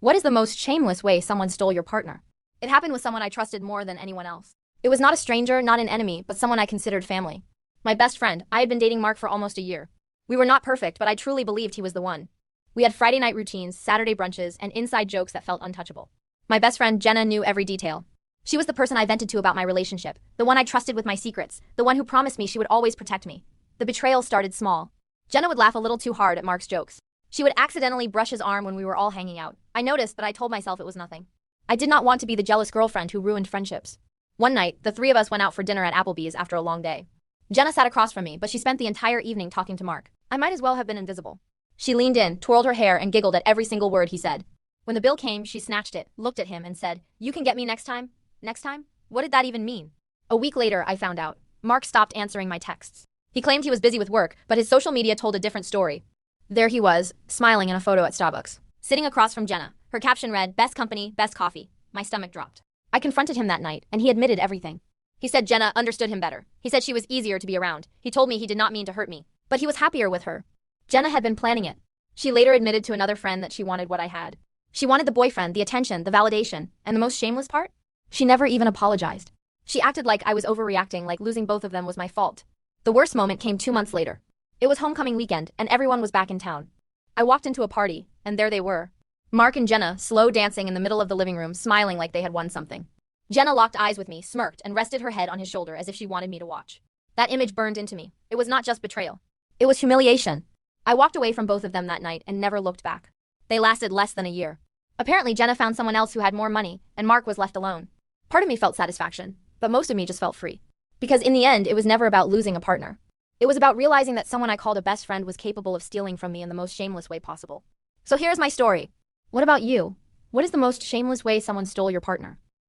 What is the most shameless way someone stole your partner? It happened with someone I trusted more than anyone else. It was not a stranger, not an enemy, but someone I considered family. My best friend. I had been dating Mark for almost a year. We were not perfect, but I truly believed he was the one. We had Friday night routines, Saturday brunches, and inside jokes that felt untouchable. My best friend, Jenna, knew every detail. She was the person I vented to about my relationship, the one I trusted with my secrets, the one who promised me she would always protect me. The betrayal started small. Jenna would laugh a little too hard at Mark's jokes. She would accidentally brush his arm when we were all hanging out. I noticed, but I told myself it was nothing. I did not want to be the jealous girlfriend who ruined friendships. One night, the three of us went out for dinner at Applebee's after a long day. Jenna sat across from me, but she spent the entire evening talking to Mark. I might as well have been invisible. She leaned in, twirled her hair, and giggled at every single word he said. When the bill came, she snatched it, looked at him, and said, "You can get me next time?" Next time? What did that even mean? A week later, I found out. Mark stopped answering my texts. He claimed he was busy with work, but his social media told a different story. There he was, smiling in a photo at Starbucks, sitting across from Jenna. Her caption read, "Best company, best coffee." My stomach dropped. I confronted him that night, and he admitted everything. He said Jenna understood him better. He said she was easier to be around. He told me he did not mean to hurt me, but he was happier with her. Jenna had been planning it. She later admitted to another friend that she wanted what I had. She wanted the boyfriend, the attention, the validation, and the most shameless part? She never even apologized. She acted like I was overreacting, like losing both of them was my fault. The worst moment came 2 months later. It was homecoming weekend, and everyone was back in town. I walked into a party, and there they were. Mark and Jenna, slow dancing in the middle of the living room, smiling like they had won something. Jenna locked eyes with me, smirked, and rested her head on his shoulder as if she wanted me to watch. That image burned into me. It was not just betrayal. It was humiliation. I walked away from both of them that night and never looked back. They lasted less than a year. Apparently, Jenna found someone else who had more money, and Mark was left alone. Part of me felt satisfaction, but most of me just felt free. Because in the end, it was never about losing a partner. It was about realizing that someone I called a best friend was capable of stealing from me in the most shameless way possible. So here's my story. What about you? What is the most shameless way someone stole your partner?